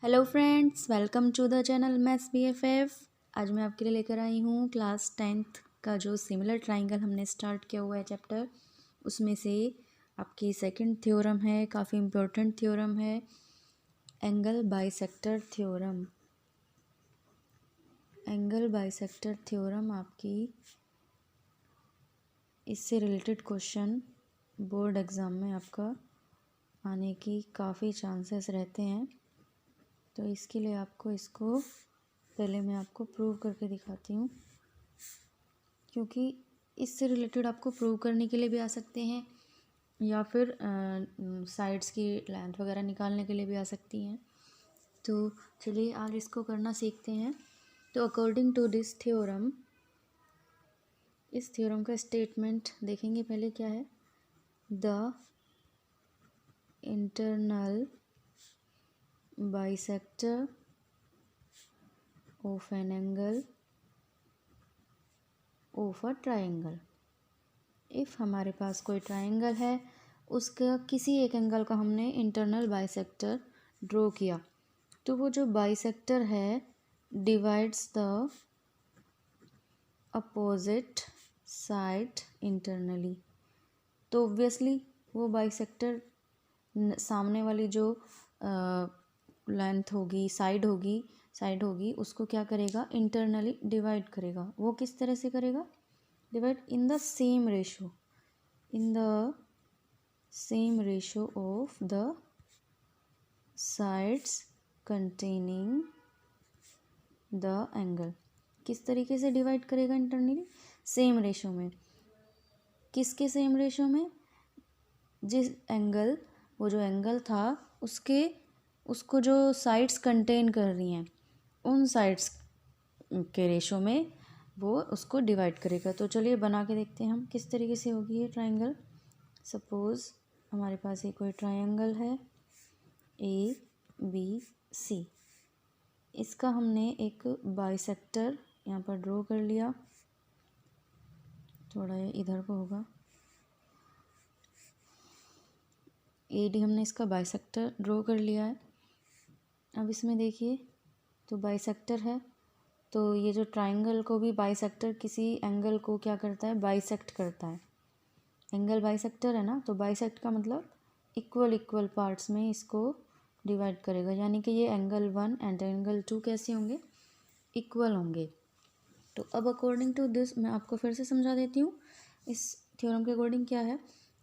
Hello friends, welcome to the channel maths BFF। आज मैं आपके लिए लेकर आई हूँ क्लास 10th का जो सिमिलर ट्राइंगल हमने स्टार्ट किया हुआ है चैप्टर, उसमें से आपकी सेकंड थ्योरम है, काफ़ी इम्पोर्टेंट थ्योरम है, angle bisector theorem. Angle bisector theorem आपकी इससे रिलेटेड क्वेश्चन बोर्ड एग्ज़ाम में आपका आने की काफ़ी चांसेस रहते हैं। तो इसके लिए आपको इसको पहले मैं आपको प्रूव करके दिखाती हूँ, क्योंकि इससे रिलेटेड आपको प्रूव करने के लिए भी आ सकते हैं या फिर साइड्स की लेंथ वगैरह निकालने के लिए भी आ सकती हैं। तो चलिए आज इसको करना सीखते हैं। तो अकॉर्डिंग टू दिस थ्योरम, इस थ्योरम का स्टेटमेंट देखेंगे पहले क्या है। The internal bisector of an angle of a triangle. If हमारे पास कोई ट्राइंगल है, उसका किसी एक एंगल का हमने इंटरनल बाइसेक्टर ड्रॉ किया, तो वो जो बाइसेक्टर है divides the opposite side internally. तो ऑब्वियसली वो बाइसेक्टर सामने वाली जो लेंथ होगी, साइड होगी, उसको क्या करेगा, इंटरनली डिवाइड करेगा। वो किस तरह से करेगा? Divide in the same ratio, in the same ratio of the sides containing the angle। किस तरीके से डिवाइड करेगा इंटरनली? सेम रेशो में। किसके सेम रेशो में? जिस एंगल, वो जो एंगल था उसको जो साइड्स कंटेन कर रही हैं, उन साइड्स के रेशो में वो उसको डिवाइड करेगा। तो चलिए बना के देखते हैं हम किस तरीके से होगी ये ट्राइंगल। सपोज़ हमारे पास ये कोई ट्रायंगल है ABC। इसका हमने एक बाइसेक्टर यहाँ पर ड्रॉ कर लिया, थोड़ा ये इधर को होगा। AD हमने इसका बाइसेक्टर ड्रॉ कर लिया है। अब इसमें देखिए, तो बाइसेक्टर है, तो ये जो ट्रायंगल को भी बाइसेक्टर किसी एंगल को क्या करता है, बाइसेक्ट करता है। एंगल बाइसेक्टर है ना, तो बाइसेक्ट का मतलब इक्वल पार्ट्स में इसको डिवाइड करेगा, यानी कि ये एंगल 1 एंड एंगल 2 कैसे होंगे, इक्वल होंगे। तो अब अकॉर्डिंग टू दिस मैं आपको फिर से समझा देती हूँ। इस थ्योरम के अकॉर्डिंग क्या है,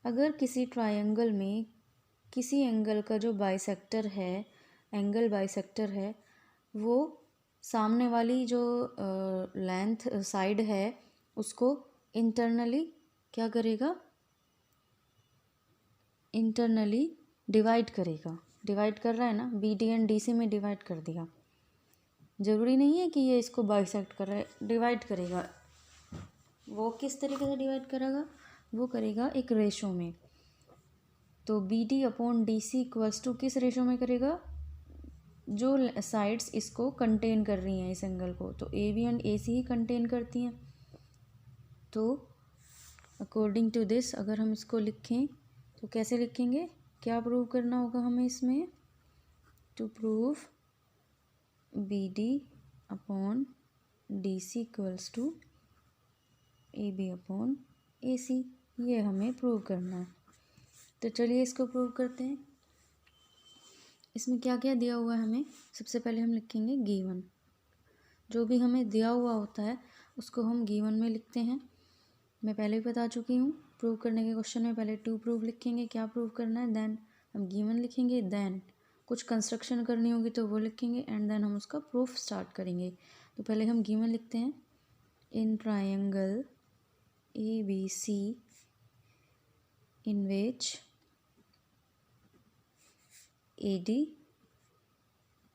अगर किसी ट्रायंगल में किसी एंगल का जो बाइसेक्टर है, एंगल बाइसेक्टर है, वो सामने वाली जो लेंथ साइड है उसको इंटरनली क्या करेगा, इंटरनली डिवाइड करेगा। डिवाइड कर रहा है ना, BD एंड DC में डिवाइड कर दिया। ज़रूरी नहीं है कि ये इसको बाइसेक्ट कर रहा है, डिवाइड करेगा। वो किस तरीके से डिवाइड करेगा? वो करेगा एक रेशो में। तो BD upon DC equals to किस रेशो में करेगा? जो साइड्स इसको कंटेन कर रही हैं, इस एंगल को, तो AB and AC he contain करती हैं। तो अकॉर्डिंग टू दिस अगर हम इसको लिखें तो कैसे लिखेंगे, क्या प्रूव करना होगा हमें इसमें? To prove BD upon DC equals to AB upon AC, ये हमें प्रूव करना है। तो चलिए इसको प्रूव करते हैं। इसमें क्या क्या दिया हुआ है हमें, सबसे पहले हम लिखेंगे गिवन। जो भी हमें दिया हुआ होता है उसको हम गिवन में लिखते हैं। मैं पहले भी बता चुकी हूँ, प्रूव करने के क्वेश्चन में पहले टू प्रूव लिखेंगे, क्या प्रूव करना है, देन हम गिवन लिखेंगे, देन कुछ कंस्ट्रक्शन करनी होगी तो वो लिखेंगे, एंड देन हम उसका प्रूफ स्टार्ट करेंगे। तो पहले हम गिवन लिखते हैं। In triangle ABC in which AD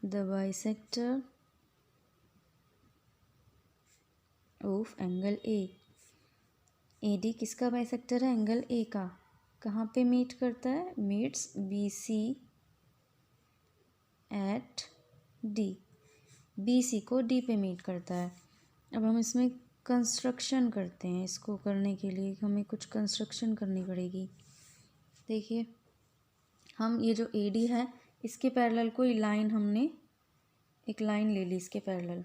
the bisector of angle A। AD किसका बाइसेक्टर है? एंगल A का। कहाँ पे मीट करता है? Meets BC at D। BC को D पे मीट करता है। अब हम इसमें कंस्ट्रक्शन करते हैं। इसको करने के लिए हमें कुछ कंस्ट्रक्शन करनी पड़ेगी। देखिए, हम ये जो AD है इसके पैरेलल कोई लाइन हमने एक लाइन ले ली इसके पैरेलल,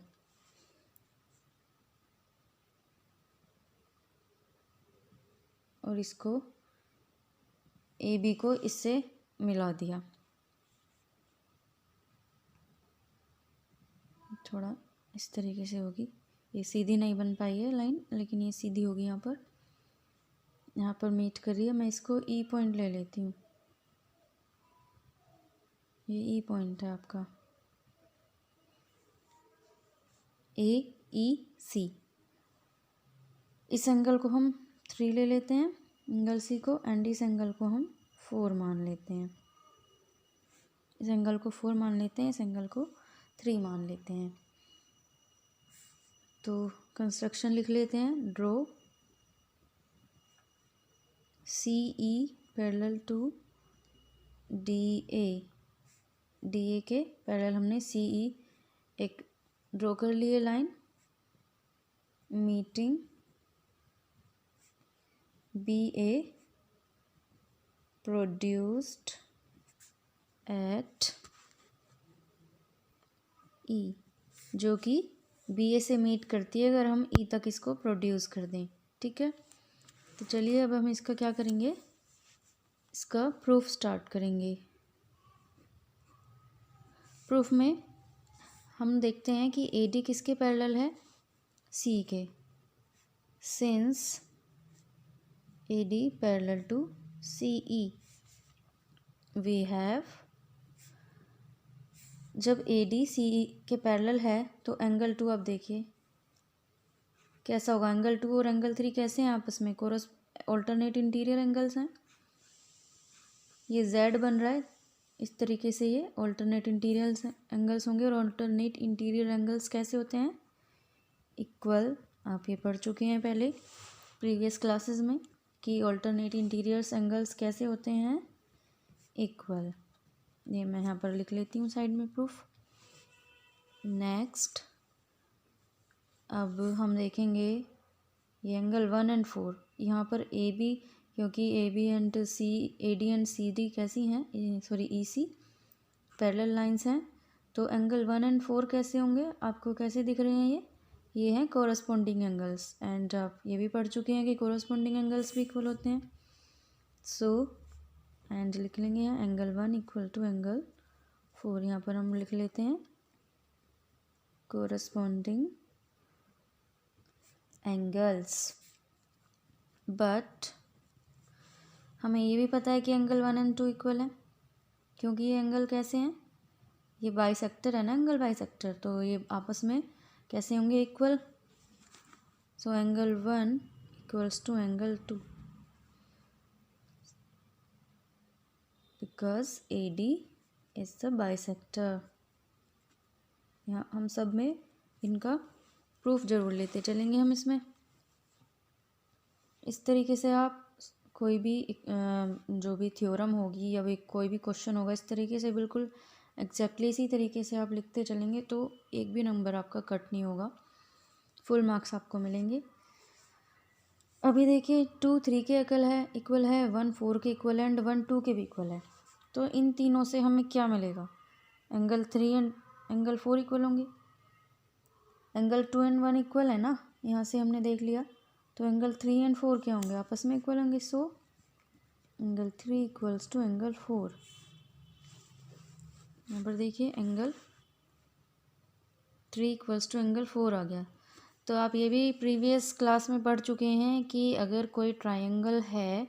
और इसको ए बी को इससे मिला दिया। थोड़ा इस तरीके से होगी, ये सीधी नहीं बन पाई है लाइन, लेकिन ये सीधी होगी। यहाँ पर मीट कर रही है। मैं इसको ई पॉइंट ले लेती हूँ, ये ई पॉइंट है आपका, ए ई सी। इस एंगल को हम 3 ले लेते हैं, एंगल सी को, एंड इस एंगल को हम 4 मान लेते हैं। इस एंगल को 4 मान लेते हैं, इस एंगल को 3 मान लेते हैं। तो कंस्ट्रक्शन लिख लेते हैं। Draw C E parallel to D A के पैरेलल हमने सी ई एक ड्रॉ कर लिए line, meeting B A produced at E, जो कि बी ए से मीट करती है अगर हम ई तक इसको प्रोड्यूस कर दें। ठीक है, तो चलिए अब हम इसका क्या करेंगे, इसका प्रूफ स्टार्ट करेंगे। प्रूफ में हम देखते हैं कि ए डी किसके पैरेलल है, सी के। Since A D parallel to C E, we have, जब ए डी सी ई के पैरेलल है तो एंगल 2, अब देखिए कैसा होगा। एंगल 2 और एंगल 3 कैसे हैं आपस में, ऑल्टरनेट इंटीरियर एंगल्स हैं। ये जेड बन रहा है इस तरीके से, ये ऑल्टरनेट इंटीरियर एंगल्स होंगे। और ऑल्टरनेट इंटीरियर एंगल्स कैसे होते हैं, इक्वल। आप ये पढ़ चुके हैं पहले प्रीवियस क्लासेस में कि ऑल्टरनेट इंटीरियर्स एंगल्स कैसे होते हैं, इक्वल। ये मैं यहाँ पर लिख लेती हूँ साइड में प्रूफ। नेक्स्ट अब हम देखेंगे ये एंगल 1 और 4, यहाँ पर ए बी, क्योंकि A B and C, A D and C D कैसी हैं, sorry E C parallel lines हैं, तो एंगल 1 और 4 कैसे होंगे, आपको कैसे दिख रहे हैं, ये हैं कोरस्पॉन्डिंग एंगल्स। एंड आप ये भी पढ़ चुके हैं कि कोरस्पॉन्डिंग एंगल्स भी इक्वल होते हैं। सो एंड लिख लेंगे यहाँ एंगल 1 इक्वल टू एंगल 4, यहाँ पर हम लिख लेते हैं कोरस्पॉन्डिंग एंगल्स। बट हमें ये भी पता है कि एंगल 1 और 2 इक्वल है, क्योंकि ये एंगल कैसे हैं, ये बाइसेक्टर है ना, एंगल बाइसेक्टर, तो ये आपस में कैसे होंगे, equal. So angle 1 equals to angle 2 because A D is the bisector. यहाँ हम सब में इनका प्रूफ जरूर लेते चलेंगे हम इसमें। इस तरीके से आप कोई भी जो भी थ्योरम होगी या भी कोई भी क्वेश्चन होगा, इस तरीके से बिल्कुल एग्जैक्टली इसी तरीके से आप लिखते चलेंगे तो एक भी नंबर आपका कट नहीं होगा, फुल मार्क्स आपको मिलेंगे। अभी देखिए 2 3 के इक्वल है, 1 4 के इक्वल है, एंड 1 2 के भी इक्वल है। तो इन तीनों से हमें क्या मिलेगा, एंगल 3 एंड एंगल 4 इक्वल होंगे। एंगल 2 एंड 1 इक्वल है ना, यहाँ से हमने देख लिया, तो एंगल 3 एंड 4 क्या होंगे, आपस में इक्वल होंगे। So angle 3 equals to angle 4। यहाँ पर देखिए एंगल 3 इक्वल्स टू एंगल 4 आ गया। तो आप ये भी प्रीवियस क्लास में पढ़ चुके हैं कि अगर कोई ट्रायंगल है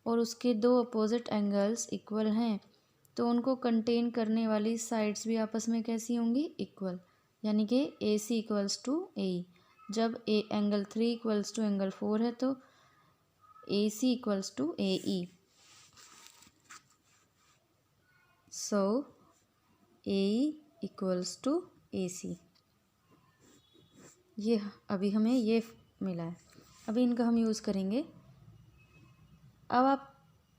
और उसके 2 अपोजिट एंगल्स इक्वल हैं तो उनको कंटेन करने वाली साइड्स भी आपस में कैसी होंगी, इक्वल। यानी कि ए सी इक्वल्स टू ए। जब एंगल 3 इक्वल्स टू एंगल 4 है तो A C equals to A E. So A equals to A C, ये अभी हमें ये मिला है। अभी इनका हम यूज़ करेंगे। अब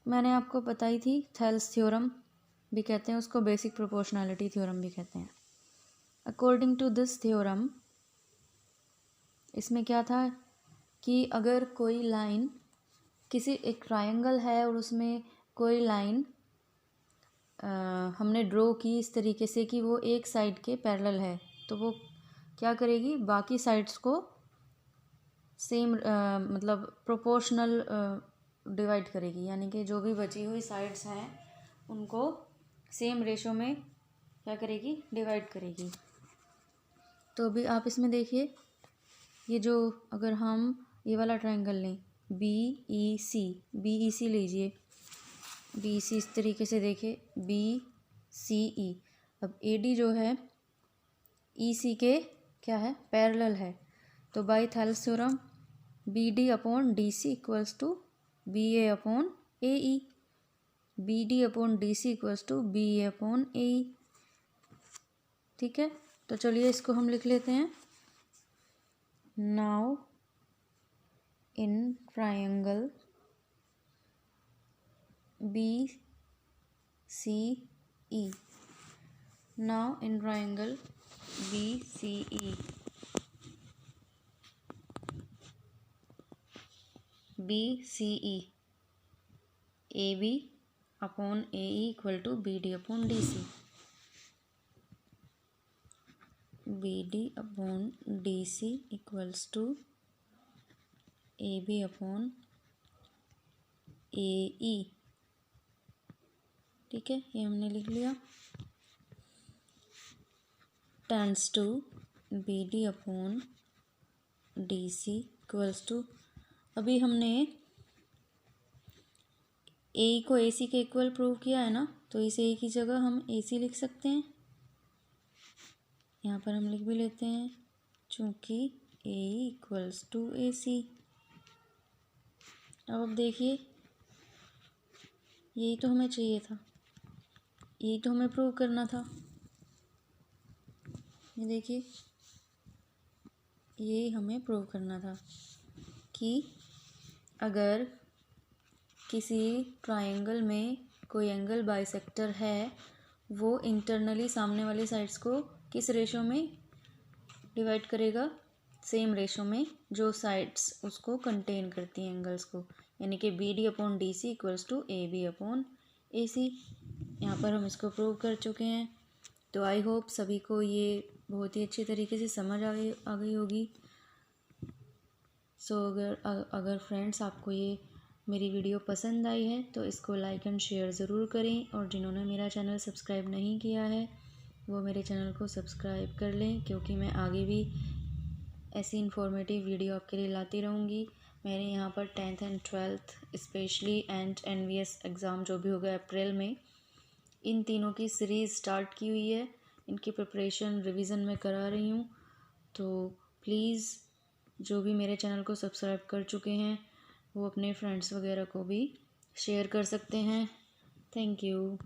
मैंने आपको बताई थी थेल्स थ्योरम भी कहते हैं उसको, बेसिक प्रोपोर्शनैलिटी थ्योरम भी कहते हैं। अकॉर्डिंग टू दिस थ्योरम, इसमें क्या था कि अगर कोई लाइन, किसी एक ट्रायंगल है और उसमें कोई लाइन हमने ड्रॉ की इस तरीके से कि वो एक साइड के पैरेलल है, तो वो क्या करेगी, बाकी साइड्स को सेम मतलब प्रोपोर्शनल डिवाइड करेगी, यानी कि जो भी बची हुई साइड्स हैं उनको सेम रेशो में क्या करेगी, डिवाइड करेगी। तो अभी आप इसमें देखिए, ये जो अगर हम ये वाला ट्रायंगल लें BEC लीजिए, BEC इस तरीके से देखिए BCE। अब AD जो है EC के क्या है, पैरेलल है, तो by Thales theorem BD upon DC equals to BA upon AE, BD upon DC equals to BA upon AE। ठीक है, तो चलिए इसको हम लिख लेते हैं। Now in triangle BCE, now in triangle BCE, AB upon AE equal to BD upon DC, BD upon DC equals to AB upon AE। ठीक है, ये हमने लिख लिया। Tends to BD upon DC equals to, अभी हमने AE को AC के इक्वल प्रूव किया है ना, तो इस A की जगह हम AC लिख सकते हैं। यहाँ पर हम लिख भी लेते हैं, चूँकि AE इक्वल्स टू AC। अब देखिए, यही तो हमें चाहिए था, यही तो हमें प्रूव करना था। ये देखिए, यही हमें प्रूव करना था कि अगर किसी ट्रायंगल में कोई एंगल बाइसेक्टर है, वो इंटरनली सामने वाली साइड्स को किस रेशो में डिवाइड करेगा, सेम रेशो में जो साइड्स उसको कंटेन करती हैं एंगल्स को, यानी कि BD upon DC equals to AB upon AC। यहाँ पर हम इसको प्रूव कर चुके हैं। तो आई होप सभी को ये बहुत ही अच्छी तरीके से समझ आ गई होगी। सो अगर फ्रेंड्स आपको ये मेरी वीडियो पसंद आई है तो इसको लाइक एंड शेयर ज़रूर करें, और जिन्होंने मेरा चैनल सब्सक्राइब नहीं किया है वो मेरे चैनल को सब्सक्राइब कर लें, क्योंकि मैं आगे भी ऐसी इन्फॉर्मेटिव वीडियो आपके लिए लाती रहूँगी। मेरे यहाँ पर 10th and 12th specially and NVS exam जो भी होगा अप्रैल में, इन तीनों की सीरीज़ स्टार्ट की हुई है। इनकी प्रिपरेशन रिवीजन में करा रही हूँ, तो प्लीज़ जो भी मेरे चैनल को सब्सक्राइब कर चुके हैं वो अपने फ्रेंड्स वगैरह को भी शेयर कर सकते हैं। Thank you.